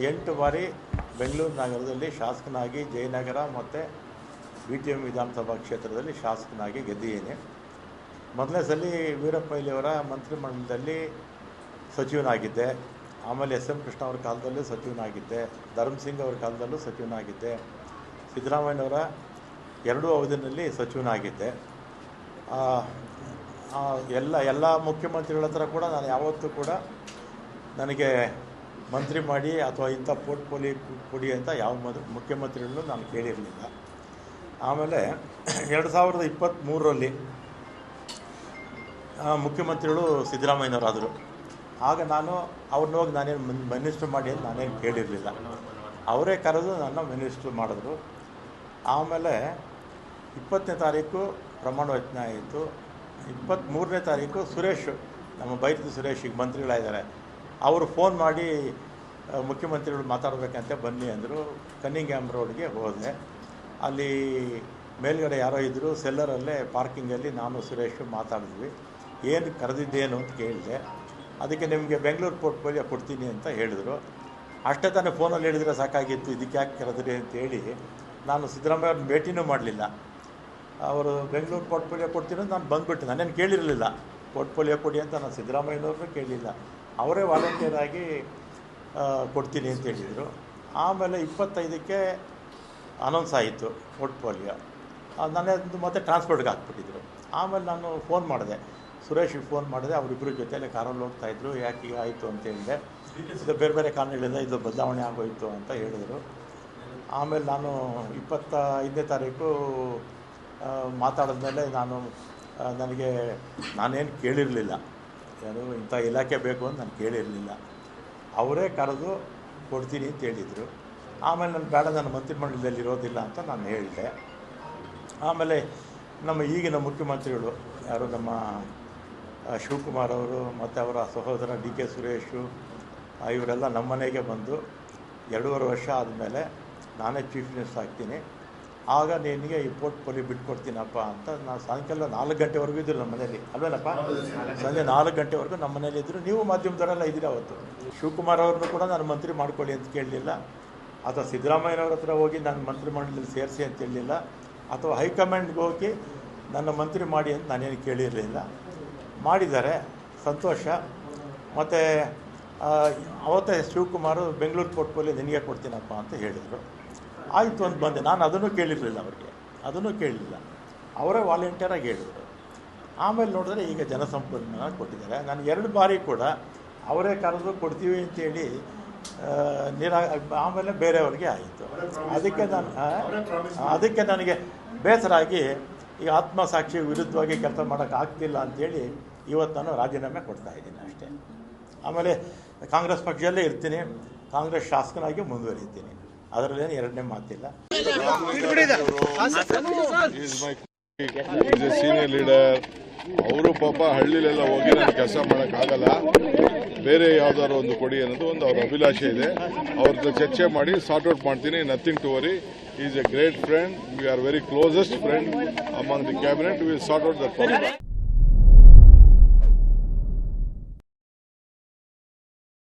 8 ಬಾರಿ ಬೆಂಗಳೂರು ನಗರದಲ್ಲಿ ಶಾಸಕನಾಗಿ ಜಯನಗರ ಮತ್ತು BTM ವಿಧಾನಸಭಾ ಕ್ಷೇತ್ರದಲ್ಲಿ ಶಾಸಕನಾಗಿ ಗೆದ್ದಿದ್ದೇನೆ. ಮೊದಲನೇ ಸಲ ವೀರಪ್ಪ ಮೊಯ್ಲಿಯವರ ಮಂತ್ರಿಮಂಡಲದಲ್ಲಿ ಸಚಿವನಾಗಿದ್ದೆ. ಆಮೇಲೆ SM ಕೃಷ್ಣ ಅವರ ಕಾಲದಲ್ಲೂ ಸಚಿವನಾಗಿದ್ದೆ. ಧರ್ಮಸಿಂಗ್ ಅವರ ಕಾಲದಲ್ಲೂ ಸಚಿವನಾಗಿದ್ದೆ. ಸಿದ್ದರಾಮಯ್ಯನವರ 2 ಅವಧಿಯಲ್ಲಿ ಸಚಿವನಾಗಿದ್ದೆ. ಎಲ್ಲ ಮುಖ್ಯಮಂತ್ರಿಗಳ ಹತ್ರ ಕೂಡ ನಾನು ಯಾವತ್ತೂ ಕೂಡ ನನಗೆ ಮಂತ್ರಿ ಮಾಡಿ ಅಥವಾ ಇಂಥ ಪೋರ್ಟ್ಫೋಲಿಯೋ ಕೊಡಿ ಅಂತ ಯಾವ ಮುಖ್ಯಮಂತ್ರಿಗಳನ್ನು ನಾನು ಕೇಳಿರಲಿಲ್ಲ. ಆಮೇಲೆ 2023ರಲ್ಲಿ ಮುಖ್ಯಮಂತ್ರಿಗಳು ಸಿದ್ದರಾಮಯ್ಯನವರಾದರು. ಆಗ ನಾನು ಅವ್ರನ್ನ ಹೋಗಿ ನಾನೇನು ಮಿನಿಸ್ಟ್ರ್ ಮಾಡಿ ಅಂತ ನಾನೇನು ಕೇಳಿರಲಿಲ್ಲ. ಅವರೇ ಕರೆದು ನನ್ನ ಮಿನಿಸ್ಟ್ರ್ ಮಾಡಿದ್ರು. ಆಮೇಲೆ 20ನೇ ತಾರೀಕು ಪ್ರಮಾಣ ವಚನ ಆಯಿತು. 23ನೇ ತಾರೀಕು ಸುರೇಶ್, ನಮ್ಮ ಬೈರತಿ ಸುರೇಶ್ ಈಗ ಮಂತ್ರಿಗಳಾಗಿದ್ದಾರೆ, ಅವರು ಫೋನ್ ಮಾಡಿ ಮುಖ್ಯಮಂತ್ರಿಗಳು ಮಾತಾಡಬೇಕಂತ ಬನ್ನಿ ಅಂದರು. ಕನ್ನಿಂಗ್ಹ್ಯಾಮ್ ರೋಡ್ಗೆ ಹೋದೆ. ಅಲ್ಲಿ ಮೇಲ್ಗಡೆ ಯಾರೋ ಇದ್ದರು, ಸೆಲ್ಲರಲ್ಲೇ ಪಾರ್ಕಿಂಗಲ್ಲಿ ನಾನು ಸುರೇಶ್ ಮಾತಾಡಿದ್ವಿ. ಏನು ಕರೆದಿದ್ದೇನು ಅಂತ ಕೇಳಿದೆ. ಅದಕ್ಕೆ ನಿಮಗೆ ಬೆಂಗಳೂರು ಪೋರ್ಟ್ಫೋಲಿಯೋ ಕೊಡ್ತೀನಿ ಅಂತ ಹೇಳಿದರು. ಅಷ್ಟೇ ತಾನೇ ಫೋನಲ್ಲಿ ಹೇಳಿದರೆ ಸಾಕಾಗಿತ್ತು, ಇದಕ್ಕೆ ಯಾಕೆ ಕರೆದ್ರಿ ಅಂತೇಳಿ ನಾನು ಸಿದ್ದರಾಮಯ್ಯ ಅವ್ರನ್ನ ಭೇಟಿನೂ ಮಾಡಲಿಲ್ಲ. ಅವರು ಬೆಂಗಳೂರು ಪೋರ್ಟ್ಫೋಲಿಯೋ ಕೊಡ್ತೀನಿ ಅಂತ ನಾನು ಬಂದುಬಿಟ್ಟು ನಾನೇನು ಕೇಳಿರಲಿಲ್ಲ. ಪೋರ್ಟ್ಫೋಲಿಯೋ ಕೊಡಿ ಅಂತ ನಾನು ಸಿದ್ದರಾಮಯ್ಯನವ್ರನ್ನೂ ಕೇಳಲಿಲ್ಲ. ಅವರೇ ವಾಲಂಟಿಯರ್ ಆಗಿ ಕೊಡ್ತೀನಿ ಅಂತ ಹೇಳಿದರು. ಆಮೇಲೆ 25ಕ್ಕೆ ಅನೌನ್ಸ್ ಆಯಿತು ಪೋರ್ಟ್ಫೋಲಿಯೋ. ನನ್ನದು ಮತ್ತೆ ಟ್ರಾನ್ಸ್ಪೋರ್ಟ್ಗೆ ಹಾಕ್ಬಿಟ್ಟಿದ್ರು. ಆಮೇಲೆ ನಾನು ಫೋನ್ ಮಾಡಿದೆ, ಸುರೇಶಿಗೆ ಫೋನ್ ಮಾಡಿದೆ. ಅವರಿಬ್ಬರ ಜೊತೆಯಲ್ಲೇ ಕಾರಲ್ಲಿ ಹೋಗ್ತಾಯಿದ್ರು. ಯಾಕೆ ಈಗ ಆಯಿತು ಅಂತ ಹೇಳಿದೆ. ಇದು ಬೇರೆ ಬೇರೆ ಕಾರಣಗಳಿಂದ ಇದು ಬದಲಾವಣೆ ಆಗೋಯಿತು ಅಂತ ಹೇಳಿದರು. ಆಮೇಲೆ ನಾನು 25ನೇ ತಾರೀಕು ಮಾತಾಡಿದ್ಮೇಲೆ ನಾನೇನು ಕೇಳಿರಲಿಲ್ಲ, ಏನು ಇಂಥ ಇಲಾಖೆ ಬೇಕು ಅಂತ ನಾನು ಕೇಳಿರಲಿಲ್ಲ. ಅವರೇ ಕರೆದು ಕೊಡ್ತೀನಿ ಅಂತ ಹೇಳಿದರು. ಆಮೇಲೆ ನಾನು ಬೇಡ, ನನ್ನ ಮಂತ್ರಿಮಂಡಲದಲ್ಲಿ ಇರೋದಿಲ್ಲ ಅಂತ ನಾನು ಹೇಳಿದೆ. ಆಮೇಲೆ ನಮ್ಮ ಈಗಿನ ಮುಖ್ಯಮಂತ್ರಿಗಳು ಯಾರು, ನಮ್ಮ ಶಿವಕುಮಾರ್ ಅವರು ಮತ್ತು ಅವರ ಸಹೋದರ DK ಸುರೇಶು, ಇವರೆಲ್ಲ ನಮ್ಮ ಮನೆಗೆ ಬಂದು 2.5 ವರ್ಷ ಆದಮೇಲೆ ನಾನೇ ಚೀಫ್ ಮಿನಿಸ್ಟರ್ ಆಗ್ತೀನಿ, ಆಗ ನಿನಗೆ ಈ ಪೋರ್ಟ್ಫೋಲಿಯೋ ಬಿಟ್ಕೊಡ್ತೀನಪ್ಪ ಅಂತ. ನಾನು ಸಾಯಂಕಾಲ 4 ಗಂಟೆವರೆಗೂ ಇದ್ದರು ನಮ್ಮ ಮನೇಲಿ, ಅಲ್ವೇನಪ್ಪ? ಸಂಜೆ 4 ಗಂಟೆವರೆಗೂ ನಮ್ಮ ಮನೇಲಿ ಇದ್ದರು. ನೀವು ಮಾಧ್ಯಮದವರೆಲ್ಲ ಇದ್ದೀರಿ ಅವತ್ತು. ಶಿವಕುಮಾರ್ ಅವ್ರನ್ನೂ ಕೂಡ ನಾನು ಮಂತ್ರಿ ಮಾಡ್ಕೊಳ್ಳಿ ಅಂತ ಕೇಳಲಿಲ್ಲ, ಅಥವಾ ಸಿದ್ದರಾಮಯ್ಯನವ್ರ ಹತ್ರ ಹೋಗಿ ನನ್ನ ಮಂತ್ರಿಮಂಡಲದಲ್ಲಿ ಸೇರಿಸಿ ಅಂತ ಹೇಳಲಿಲ್ಲ, ಅಥವಾ ಹೈಕಮಾಂಡ್ಗೆ ಹೋಗಿ ನನ್ನ ಮಂತ್ರಿ ಮಾಡಿ ಅಂತ ನಾನೇನು ಕೇಳಿರಲಿಲ್ಲ. ಮಾಡಿದ್ದಾರೆ, ಸಂತೋಷ. ಮತ್ತು ಅವತ್ತೇ ಶಿವಕುಮಾರ್ ಬೆಂಗಳೂರು ಪೋರ್ಟ್ಫೋಲಿಯೋ ನಿನಗೆ ಕೊಡ್ತೀನಪ್ಪ ಅಂತ ಹೇಳಿದರು. ಆಯಿತು ಅಂತ ಬಂದೆ. ನಾನು ಅದನ್ನು ಕೇಳಿರಲಿಲ್ಲ, ಅವರಿಗೆ ಅದನ್ನು ಕೇಳಲಿಲ್ಲ. ಅವರೇ ವಾಲಂಟಿಯರಾಗಿ ಹೇಳಿದರು. ಆಮೇಲೆ ನೋಡಿದ್ರೆ ಈಗ ಜಲಸಂಪನ್ಮೂಲ ಕೊಟ್ಟಿದ್ದಾರೆ. ನಾನು 2 ಬಾರಿ ಕೂಡ ಅವರೇ ಕರೆದು ಕೊಡ್ತೀವಿ ಅಂತೇಳಿ ಆಮೇಲೆ ಬೇರೆಯವ್ರಿಗೆ ಆಯಿತು. ಅದಕ್ಕೆ ನನಗೆ ಬೇಸರ ಆಗಿ ಈ ಆತ್ಮಸಾಕ್ಷಿ ವಿರುದ್ಧವಾಗಿ ಕೆಲಸ ಮಾಡೋಕ್ಕಾಗ್ತಿಲ್ಲ ಅಂಥೇಳಿ ಇವತ್ತು ನಾನು ರಾಜೀನಾಮೆ ಕೊಡ್ತಾಯಿದ್ದೀನಿ ಅಷ್ಟೇ. ಆಮೇಲೆ ಕಾಂಗ್ರೆಸ್ ಪಕ್ಷದಲ್ಲೇ ಇರ್ತೀನಿ, ಕಾಂಗ್ರೆಸ್ ಶಾಸಕನಾಗಿ ಮುಂದುವರಿತೀನಿ, ಅದರಲ್ಲೇನು ಎರಡನೇ ಮಾತಿಲ್ಲ. ಸೀನಿಯರ್ ಲೀಡರ್ ಅವರು ಪಾಪ ಹಳ್ಳಿಲೆಲ್ಲ ಹೋಗಿ ನಾನು ಕೆಲಸ ಮಾಡೋಕ್ಕಾಗಲ್ಲ, ಬೇರೆ ಯಾವ್ದಾದ್ರು ಒಂದು ಕೊಡಿ ಅನ್ನೋದು ಒಂದು ಅವ್ರ ಅಭಿಲಾಷೆ ಇದೆ. ಅವ್ರದ್ದು ಚರ್ಚೆ ಮಾಡಿ ಸಾರ್ಟ್ ಔಟ್ ಮಾಡ್ತೀನಿ. Nothing to worry. Is a great friend. We are very closest friend among the cabinet. Will sort out that problem.